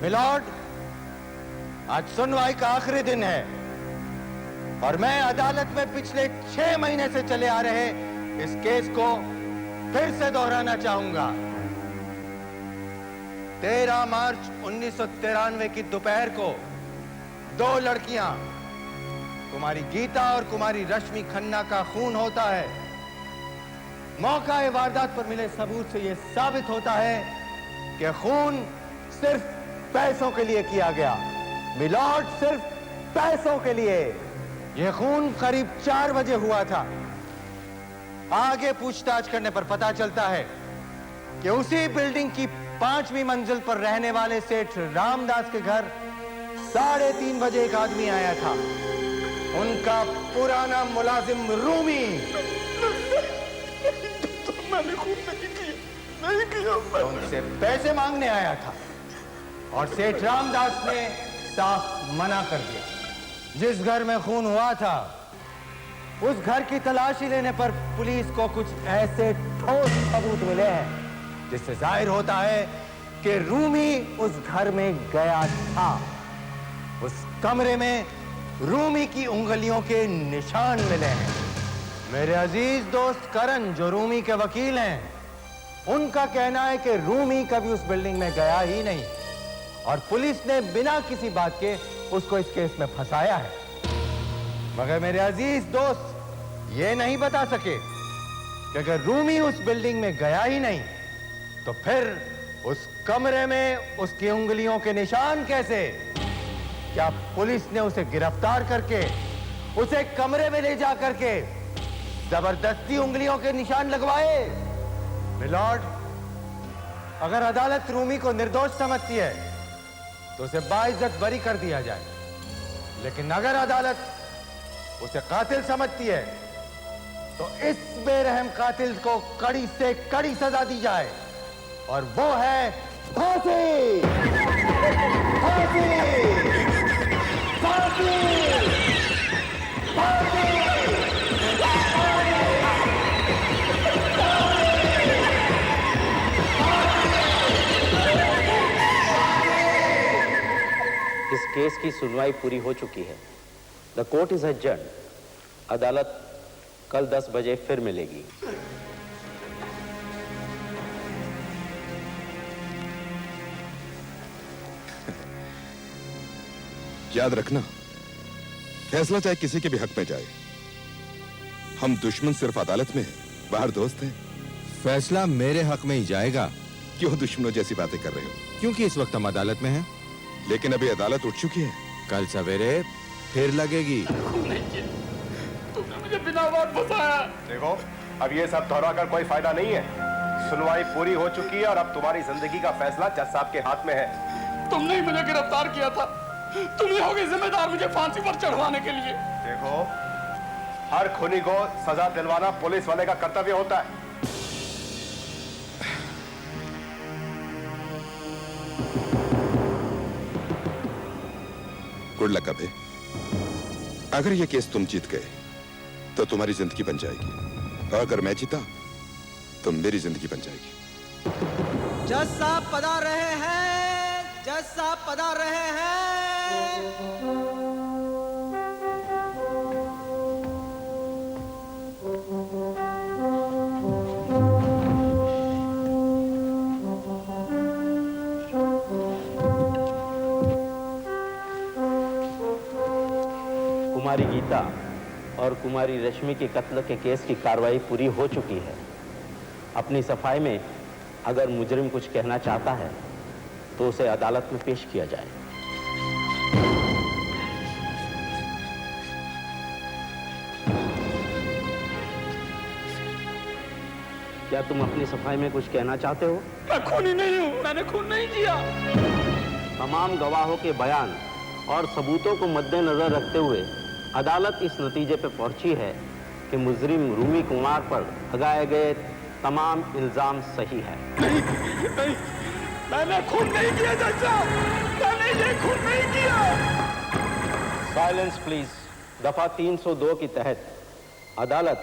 Milord, आज सुनवाई का आखिरी दिन है और मैं अदालत में पिछले 6 महीने से चले आ रहे इस केस को फिर से दोहराना चाहूंगा। 13 मार्च 1993 की दोपहर को 2 लड़कियां, कुमारी गीता और कुमारी रश्मि खन्ना का खून होता है। मौका वारदात पर मिले सबूत से यह साबित होता है कि खून सिर्फ पैसों के लिए किया गया। मिलॉर्ड, सिर्फ पैसों के लिए। यह खून करीब 4 बजे हुआ था। आगे पूछताछ करने पर पता चलता है कि उसी बिल्डिंग की 5वीं मंजिल पर रहने वाले सेठ रामदास के घर 3:30 बजे एक आदमी आया था। उनका पुराना मुलाजिम रूमी। मैंने खून नहीं किया। उनसे पैसे मांगने आया था और सेठ रामदास ने साफ मना कर दिया। जिस घर में खून हुआ था उस घर की तलाशी लेने पर पुलिस को कुछ ऐसे ठोस सबूत मिले हैं जिससे जाहिर होता है कि रूमी उस घर में गया था। उस कमरे में रूमी की उंगलियों के निशान मिले हैं। मेरे अजीज दोस्त करण, जो रूमी के वकील हैं, उनका कहना है कि रूमी कभी उस बिल्डिंग में गया ही नहीं और पुलिस ने बिना किसी बात के उसको इस केस में फंसाया है। मगर मेरे अजीज दोस्त ये नहीं बता सके कि अगर रूमी उस बिल्डिंग में गया ही नहीं तो फिर उस कमरे में उसकी उंगलियों के निशान कैसे? क्या पुलिस ने उसे गिरफ्तार करके उसे कमरे में ले जा करके जबरदस्ती उंगलियों के निशान लगवाए? मिलॉर्ड, अगर अदालत रूमी को निर्दोष समझती है तो उसे बाइज्जत बरी कर दिया जाए, लेकिन अगर अदालत उसे कातिल समझती है तो इस बेरहम कातिल को कड़ी से कड़ी सजा दी जाए और वो है फांसी। फांसी! फांसी! फांसी! इस केस की सुनवाई पूरी हो चुकी है। The court is adjourned. अदालत कल 10 बजे फिर मिलेगी। याद रखना, फैसला चाहे किसी के भी हक में जाए, हम दुश्मन सिर्फ अदालत में हैं, बाहर दोस्त हैं। फैसला मेरे हक में ही जाएगा। क्यों दुश्मनों जैसी बातें कर रहे हो? क्योंकि इस वक्त हम अदालत में हैं। लेकिन अभी अदालत उठ चुकी है। कल सवेरे फिर लगेगी। तुमने मुझे बिना बात फंसाया। देखो, अब ये सब दोहरा कर कोई फायदा नहीं है। सुनवाई पूरी हो चुकी है और अब तुम्हारी जिंदगी का फैसला जज साहब के हाथ में है। तुमने ही मुझे गिरफ्तार किया था। तुम ही होगे जिम्मेदार मुझे फांसी पर चढ़वाने के लिए। देखो, हर खूनी को सजा दिलवाना पुलिस वाले का कर्तव्य होता है। गुड लक अबे। अगर ये केस तुम जीत गए तो तुम्हारी जिंदगी बन जाएगी और अगर मैं जीता तो मेरी जिंदगी बन जाएगी। जज साहब पधार रहे हैं। जज साहब पधार रहे हैं। कुमारी गीता और कुमारी रश्मि के कत्ल के केस की कार्रवाई पूरी हो चुकी है। अपनी सफाई में अगर मुजरिम कुछ कहना चाहता है तो उसे अदालत में पेश किया जाए। क्या तुम अपनी सफाई में कुछ कहना चाहते हो? मैं खूनी नहीं हूं। मैंने खून नहीं किया। तमाम गवाहों के बयान और सबूतों को मद्देनजर रखते हुए अदालत इस नतीजे पर पहुंची है कि मुजरिम रूमी कुमार पर लगाए गए तमाम इल्जाम सही है। नहीं, नहीं, मैंने खून नहीं किया जज साहब। मैंने ये खून नहीं किया। Silence please. दफा 302 के तहत अदालत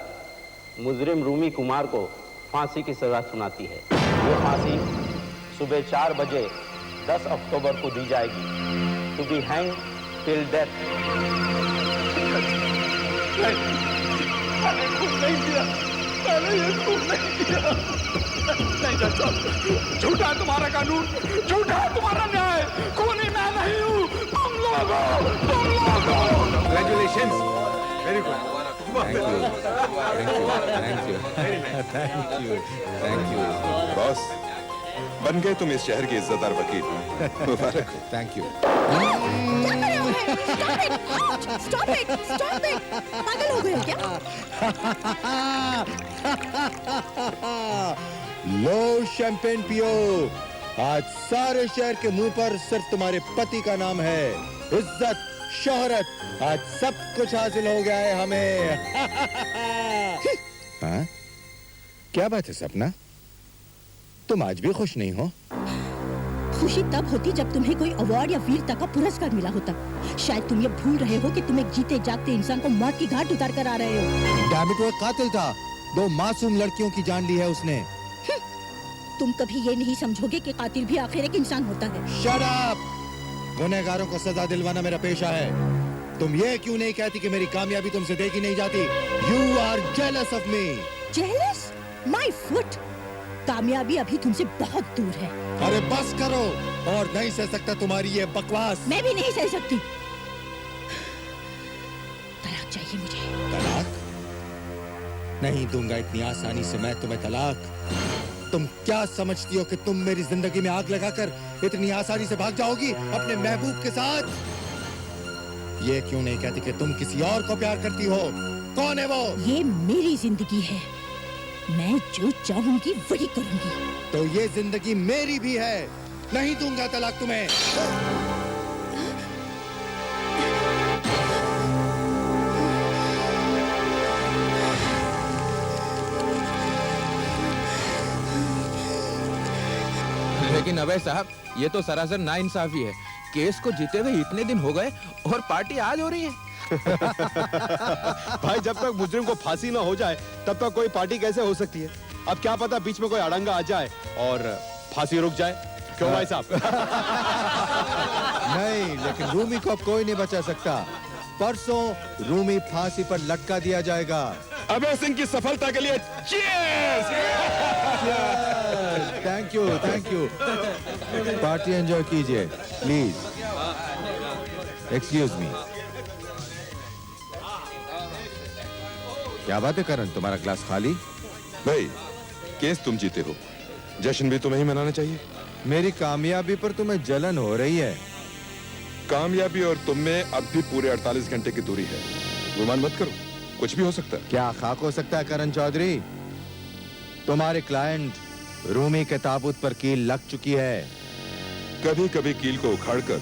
मुजरिम रूमी कुमार को फांसी की सजा सुनाती है। वो फांसी सुबह 4 बजे 10 अक्टूबर को दी जाएगी, to be hang till death. मैंने खून नहीं किया, मैंने ये खून नहीं किया। नहीं जज साहब, झूठा है तुम्हारा कानून, झूठा है तुम्हारा न्याय। खूनी मैं नहीं हूँ, तुम लोग हो, तुम लोग हो। Congratulations. Very good. Thank you. Thank you. Thank you. Thank you. Boss, बन गए तुम इस शहर के इज्जतदार वकील। मुबारक हो। Thank you. क्या कर रहे हो? Stop it! Stop it! पागल हो गए हो क्या? लो शैंपेन पियो। आज सारे शहर के मुंह पर सिर्फ तुम्हारे पति का नाम है। इज्जत, शोहरत, आज सब कुछ हासिल हो गया है हमें। हाँ? क्या बात है सपना? तुम आज भी खुश नहीं हो? खुशी तब होती जब तुम्हें कोई अवार्ड या वीरता का पुरस्कार मिला होता। शायद तुम ये भूल रहे हो कि तुम एक जीते जागते इंसान को मौत की घाट उतार कर आ रहे हो। डैम इट, वो एक कातिल था। 2 मासूम लड़कियों की जान ली है उसने। तुम कभी ये नहीं समझोगे कि कातिल भी आखिर एक इंसान होता है। Shut up! गुनहगारों को सजा दिलवाना मेरा पेशा है। तुम ये क्यों नहीं कहती कि मेरी कामयाबी तुमसे देखी नहीं जाती? You are jealous of me. Jealous? My foot? कामयाबी अभी तुमसे बहुत दूर है। अरे बस करो, और नहीं सह सकता तुम्हारी ये बकवास। मैं भी नहीं सह सकती। तलाक चाहिए मुझे। तलाक? नहीं दूंगा इतनी आसानी से मैं तुम्हें तलाक। तुम क्या समझती हो कि तुम मेरी जिंदगी में आग लगाकर इतनी आसानी से भाग जाओगी अपने महबूब के साथ? ये क्यों नहीं कहती कि तुम किसी और को प्यार करती हो? कौन है वो? ये मेरी जिंदगी है, मैं जो चाहूंगी वही करूंगी। तो ये जिंदगी मेरी भी है। नहीं दूंगा तलाक तुम्हें। लेकिन अबे साहब, ये तो सरासर नाइंसाफी है। केस को जीते हुए इतने दिन हो गए और पार्टी आज हो रही है। भाई, जब तक मुजरिम को फांसी ना हो जाए तब तक कोई पार्टी कैसे हो सकती है? अब क्या पता बीच में कोई अड़ंगा आ जाए और फांसी रुक जाए। क्यों भाई साहब? नहीं, लेकिन रूमी को अब कोई नहीं बचा सकता। परसों रूमी फांसी पर लटका दिया जाएगा। अबे सिंह की सफलता के लिए cheers! Thank you, thank you. Party enjoy कीजिए प्लीज। Excuse me. क्या बात है करण, तुम्हारा ग्लास खाली? भाई, केस तुम जीते हो, जश्न भी तुम्हें ही मनाना चाहिए। मेरी कामयाबी पर तुम्हें जलन हो रही है। कामयाबी और तुम में अब भी पूरे 48 घंटे की दूरी है। गुमान मत करो, कुछ भी हो सकता है। क्या खाक हो सकता है करण चौधरी? तुम्हारे क्लाइंट रूमी के ताबूत पर कील लग चुकी है। कभी कभी कील को उखाड़कर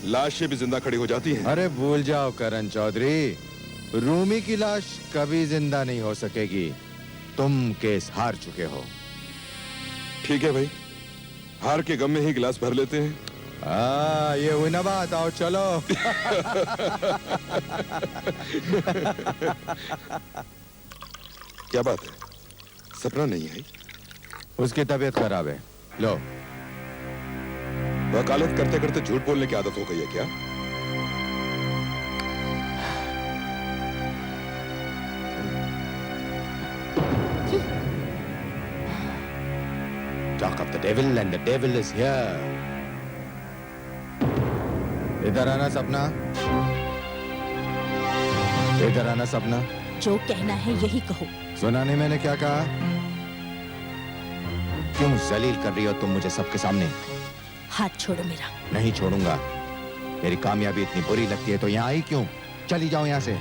लाशें भी जिंदा खड़ी हो जाती हैं। अरे भूल जाओ करण चौधरी, रूमी की लाश कभी जिंदा नहीं हो सकेगी। तुम केस हार चुके हो। ठीक है भाई, हार के गम में ही गिलास भर लेते हैं। ये हुई ना बात, आओ चलो। क्या बात है, सपना नहीं आई? उसकी तबीयत खराब है। लो। वकालत करते करते झूठ बोलने की आदत हो गई है क्या? Talk of the devil and the devil is here. इधर आना सपना, इधर आना सपना। जो कहना है यही कहो। सुना नहीं मैंने क्या कहा? क्यों जलील कर रही हो तुम मुझे सबके सामने? हाथ छोड़ो मेरा। नहीं छोड़ूंगा। मेरी कामयाबी इतनी बुरी लगती है तो यहाँ आई क्यों? चली जाओ यहाँ से।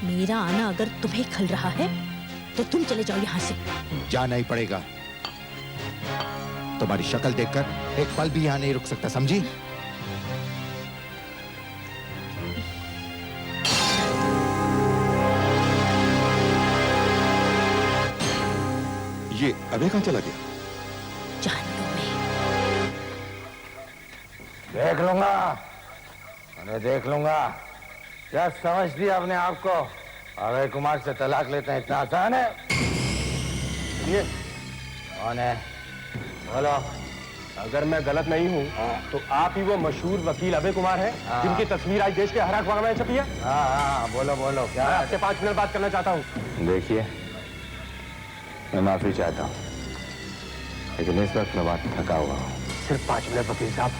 मेरा आना अगर तुम्हें खल रहा है तो तुम चले जाओ यहाँ से। जाना ही पड़ेगा। तुम्हारी शक्ल देखकर एक पल भी यहाँ नहीं रुक सकता, समझी? ये अबे कहाँ चला गया? जहन्नुम में। देख लूंगा, अरे देख लूंगा। क्या समझती है अपने आप को? अभय कुमार से तलाक लेते हैं इतना आसान है? ये कौन है? बोलो। अगर मैं गलत नहीं हूँ तो आप ही वो मशहूर वकील अभय कुमार हैं जिनकी तस्वीर आज देश के हर अखबार में छपी है। हाँ, बोलो बोलो क्या। मैं आपसे 5 मिनट बात करना चाहता हूँ। देखिए, मैं माफी चाहता हूँ, लेकिन इस वक्त मैं बहुत थका हुआ हूँ। सिर्फ 5 मिनट वकील साहब,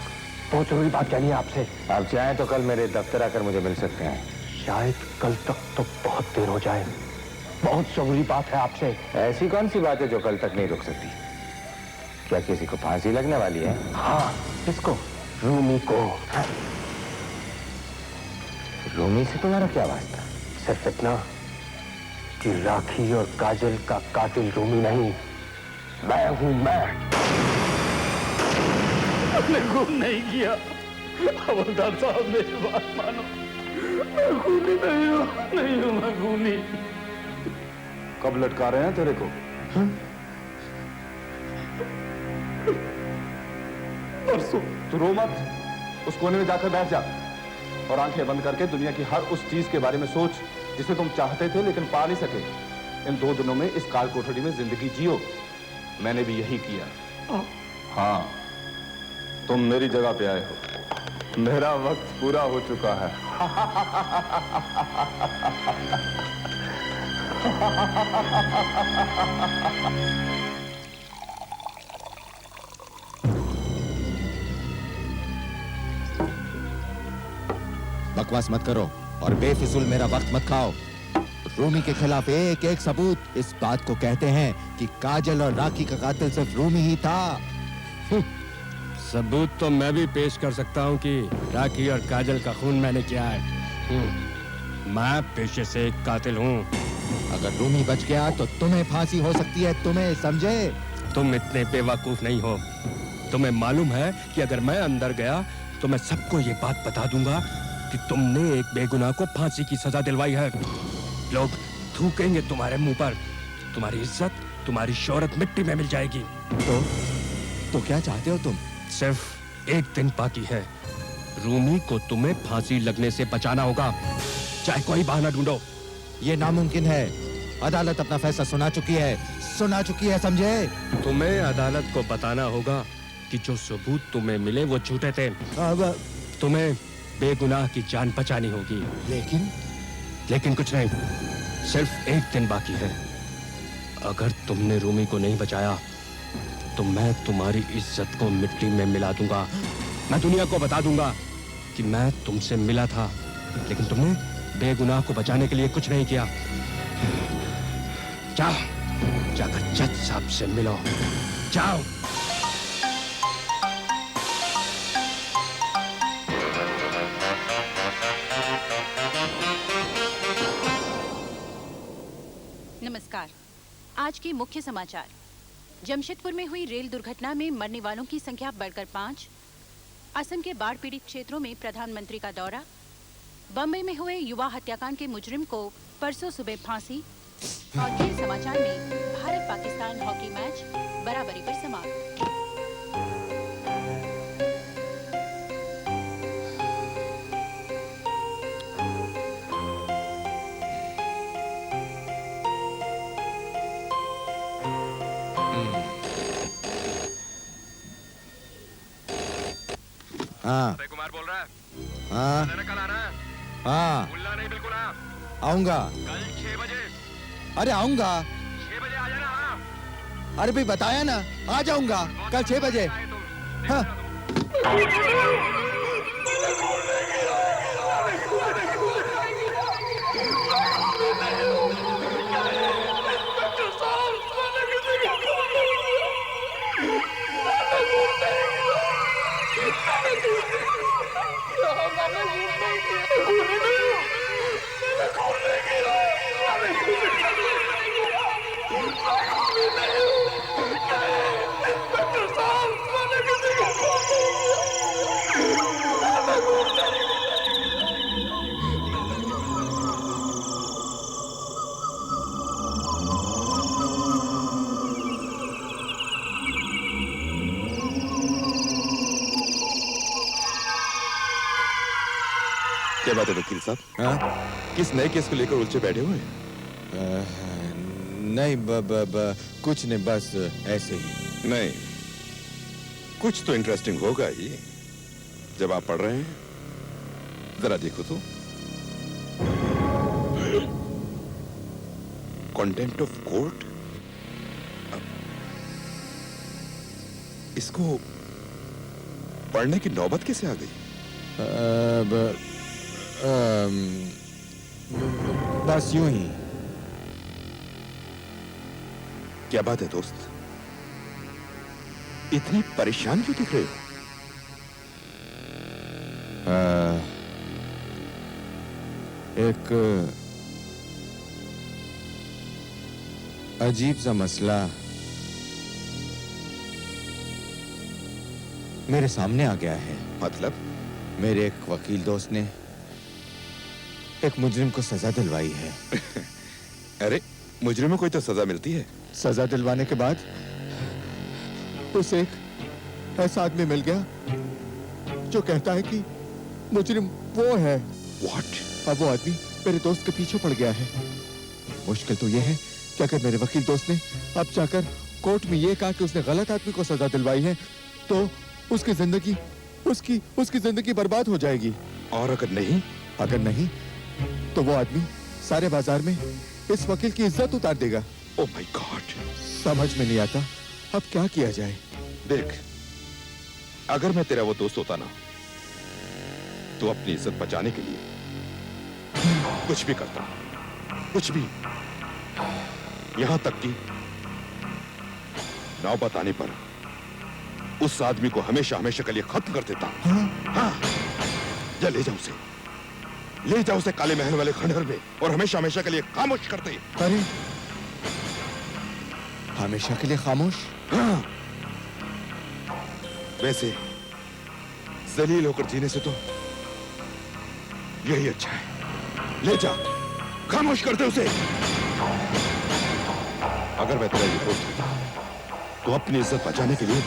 बहुत जरूरी बात कहनी है आपसे। आप चाहें तो कल मेरे दफ्तर आकर मुझे मिल सकते हैं। शायद कल तक तो बहुत देर हो जाए, बहुत जरूरी बात है आपसे। ऐसी कौन सी बात है जो कल तक नहीं रुक सकती? क्या किसी को फांसी लगने वाली है? हाँ, किसको? रूमी को। रूमी से तुम्हारा क्या वास्ता? सिर्फ इतना कि राखी और काजल का कातिल रूमी नहीं, मैं हूं। मैं हमने खून नहीं किया। हवलदार साहब मेरी बात मानो, मैं खूनी नहीं हूँ, नहीं हूँ मैं खूनी। कब लटका रहे हैं तेरे को? परसों। तू रो मत, उस कोने में जाकर बैठ जा और आंखें बंद करके दुनिया की हर उस चीज के बारे में सोच जिसे तुम चाहते थे लेकिन पा नहीं सके। इन 2 दिनों में इस काल कोठरी में जिंदगी जियो। मैंने भी यही किया। हाँ, तुम मेरी जगह पे आए हो। मेरा वक्त पूरा हो चुका है। बकवास मत करो और बेफिजूल मेरा वक्त मत खाओ। रूमी के खिलाफ एक एक सबूत इस बात को कहते हैं कि काजल और राखी का कातिल सिर्फ रूमी ही था। सबूत तो मैं भी पेश कर सकता हूँ कि राखी और काजल का खून मैंने किया है। मैं पेशे से एक कातिल हूँ। अगर रूमी बच गया तो तुम्हें फांसी हो सकती है, तुम्हें समझे? तुम इतने बेवकूफ नहीं हो। तुम्हें मालूम है कि अगर मैं अंदर गया तो मैं सबको ये बात बता दूंगा कि तुमने एक बेगुनाह को फांसी की सजा दिलवाई है। लोग थूकेंगे तुम्हारे मुंह पर, तुम्हारी इज्जत, तुम्हारी शोहरत मिट्टी में मिल जाएगी। तो क्या चाहते हो तुम? सिर्फ एक दिन बाकी है। रूमी को तुम्हें फांसी लगने से बचाना होगा, चाहे कोई बहाना ढूंढो। ये नामुमकिन है। अदालत अपना फैसला सुना चुकी है, समझे? तुम्हें अदालत को बताना होगा कि जो सबूत तुम्हें मिले वो झूठे थे। तुम्हें बेगुनाह की जान बचानी होगी। लेकिन कुछ नहीं, सिर्फ एक दिन बाकी है। अगर तुमने रूमी को नहीं बचाया तो मैं तुम्हारी इज्जत को मिट्टी में मिला दूंगा। मैं दुनिया को बता दूंगा कि मैं तुमसे मिला था, लेकिन तुमने बेगुनाह को बचाने के लिए कुछ नहीं किया। जाकर जज साहब से मिलो, जाओ। नमस्कार। आज के मुख्य समाचार। जमशेदपुर में हुई रेल दुर्घटना में मरने वालों की संख्या बढ़कर 5। असम के बाढ़ पीड़ित क्षेत्रों में प्रधानमंत्री का दौरा। बम्बई में हुए युवा हत्याकांड के मुजरिम को परसों सुबह फांसी। और खेल समाचार में भारत पाकिस्तान हॉकी मैच बराबरी पर समाप्त। हाँ, अभय कुमार बोल रहा है। हाँ, कल आना है। हाँ, भूलना नहीं, बिल्कुल आऊंगा। कल 6 बजे। अरे आऊंगा। 6 बजे आ जाना। हाँ। अरे भाई बताया ना, आ जाऊंगा कल 6 बजे। हाँ। क्या बात है वकील साहब? हाँ? किस नए केस को लेकर उलझे बैठे हुए? नहीं, कुछ नहीं, बस ऐसे ही। नहीं, कुछ तो इंटरेस्टिंग होगा ही जब आप पढ़ रहे हैं। जरा देखो तो। Content of court. इसको पढ़ने की नौबत कैसे आ गई? बस यूं ही। क्या बात है दोस्त, इतनी परेशान क्यों दिख रहे हो? एक अजीब सा मसला मेरे सामने आ गया है। मतलब? मेरे एक वकील दोस्त ने एक मुजरिम को सजा दिलवाई है। अरे मुजरिम को कोई तो सजा मिलती है। सजा दिलवाने के बाद उसे एक ऐसा आदमी मिल गया जो कहता है कि मुजरिम वो है। What? अब वो आदमी मेरे दोस्त के पीछे पड़ गया है। मुश्किल तो ये है कि अगर मेरे वकील दोस्त ने अब जाकर कोर्ट में ये कहा कि उसने गलत आदमी को सजा दिलवाई है तो उसकी जिंदगी उसकी जिंदगी बर्बाद हो जाएगी। और अगर नहीं तो वो आदमी सारे बाजार में इस वकील की इज्जत उतार देगा। ओह माय गॉड, समझ में नहीं आता अब क्या किया जाए। देख, अगर मैं तेरा वो दोस्त होता ना तो अपनी इज्जत बचाने के लिए कुछ भी करता, कुछ भी। यहां तक कि नौबत आने पर उस आदमी को हमेशा हमेशा के लिए खत्म कर देता। हाँ, या ले जाओ उसे काले महल वाले खंडहर में और हमेशा हमेशा के लिए खामोश कर दे। अरे हमेशा के लिए खामोश? हाँ। वैसे जलील होकर जीने से तो यही अच्छा है। ले जा, खामोश कर दे उसे। अगर मैं तेरा ये दोस्त होता तो अपनी इज्जत बचाने के लिए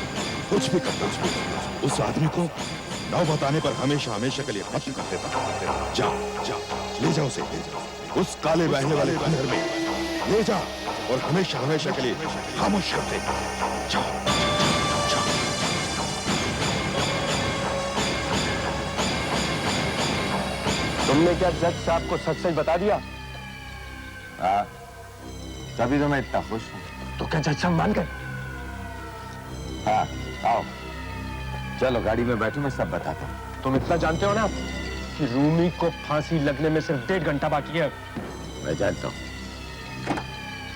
कुछ भी करता। उस आदमी को नौबत आने पर हमेशा हमेशा के लिए खत्म कर देता। जा, ले जा उसे, उस काले महल वाले खंडहर में ले जा और हमेशा हमेशा के लिए खामोश कर दे। जाओ। तुमने क्या जज साहब को सच सच बता दिया? हाँ, तभी तो मैं इतना खुश हूं। तो क्या जज साहब मान गए? हाँ, आओ चलो गाड़ी में बैठो, मैं सब बताता हूँ। तुम इतना जानते हो ना कि रूमी को फांसी लगने में सिर्फ 1.5 घंटा बाकी है। मैं जानता हूँ।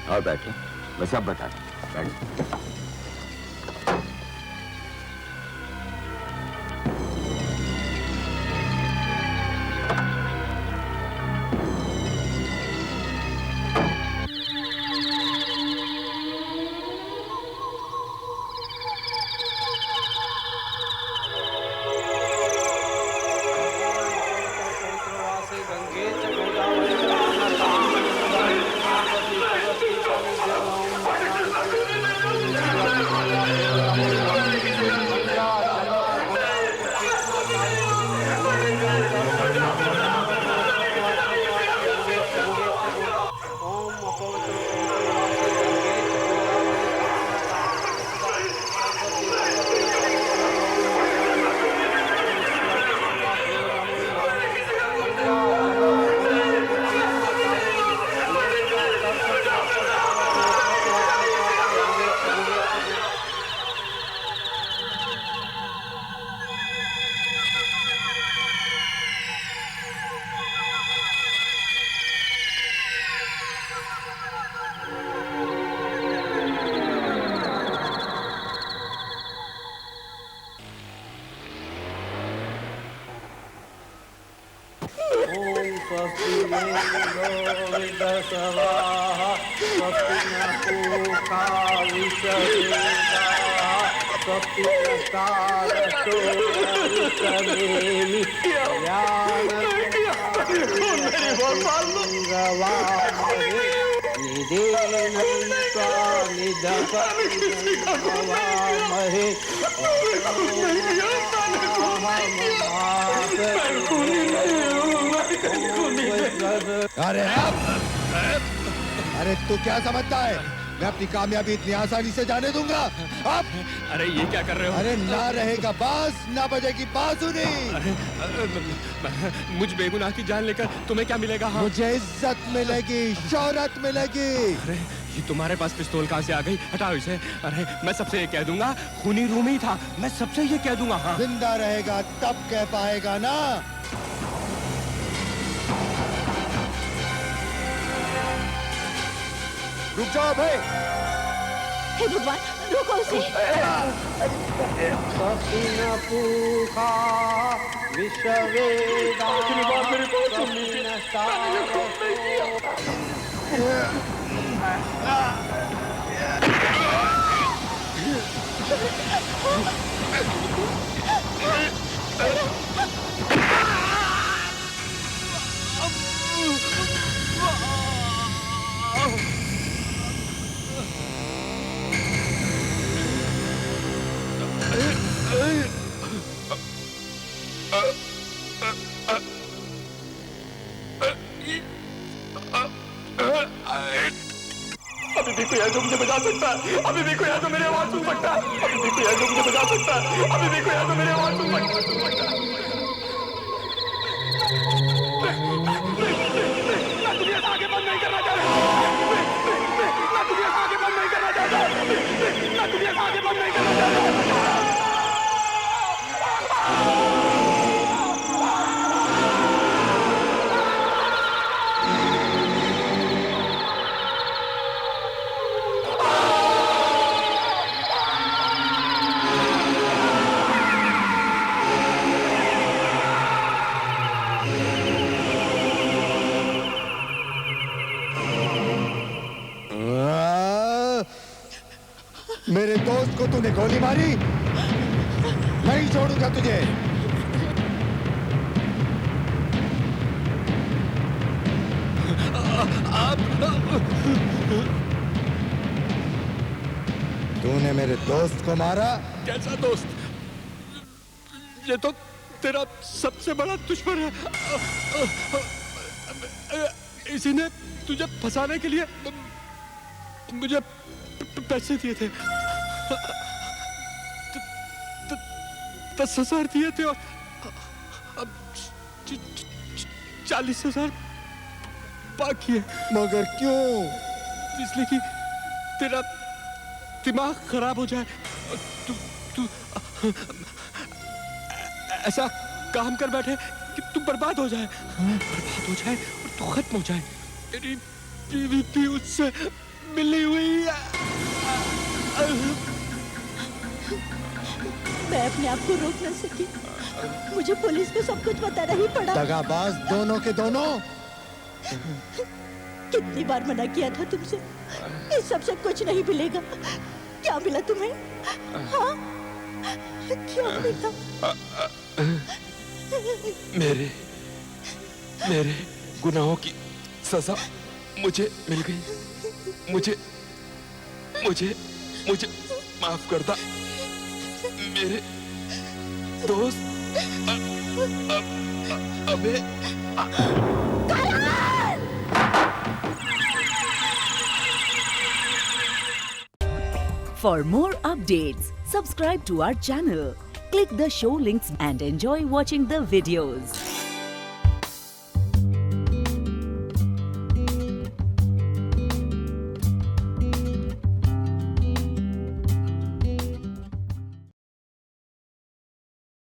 और बैठो, मैं सब बताता हूँ। बैठो। अरे तू क्या समझता है? मैं अपनी कामयाबी इतनी आसानी से जाने दूंगा? अब अरे ये क्या कर रहे हो? अरे ना रहेगा बांस, ना बजेगी बांसुरी। मुझ बेगुनाह की जान लेकर तुम्हें क्या मिलेगा? हाँ? मुझे इज्जत मिलेगी, शोहरत मिलेगी। अरे ये तुम्हारे पास पिस्तौल कहाँ से आ गई? हटाओ इसे। अरे मैं सबसे ये कह दूंगा खूनी रूमी था, मैं सबसे ये कह दूंगा। हाँ? जिंदा रहेगा तब कह पाएगा ना। रुक जाओ भाई। हे भगवान, रोको उसे। अभी भी कोई है जो मुझे बचा सकता है। अभी भी कोई है जो मेरी आवाज सुन सकता है। अभी भी कोई है जो मुझे बचा सकता है। अभी भी कोई है जो मेरी आवाज सुन सकता है। मैं दुनिया से आगे बंद नहीं करना चाहता। मैं दुनिया से आगे बंद नहीं करना चाहता। मैं दुनिया से आगे बंद नहीं करना चाहता। मेरे दोस्त को तूने गोली मारी, नहीं छोड़ूंगा तुझे। तूने मेरे दोस्त को मारा? कैसा दोस्त? ये तो तेरा सबसे बड़ा दुश्मन है। इसी ने तुझे फंसाने के लिए मुझे पैसे दिए थे। 10,000 दिए थे और अब 40,000 बाकी है। मगर क्यों? इसलिए कि तेरा दिमाग खराब हो जाए। तू ऐसा काम कर बैठे कि तू बर्बाद हो जाए। बर्बाद हो जाए और तू खत्म हो जाए। तेरी बीवी भी उससे मिली हुई है। मैं अपने आप को रोक न सकी। मुझे पुलिस को सब कुछ बताना ही पड़ा। दगाबाज दोनों के दोनों। कितनी बार मना किया था तुमसे, इस सबसे कुछ नहीं मिलेगा। क्या मिला तुम्हें? हाँ? क्या मिला? मेरे गुनाहों की सजा मुझे मिल गई। मुझे माफ कर दा मेरे दोस्त। अबे For more updates, subscribe to our channel, click the show links and enjoy watching the videos.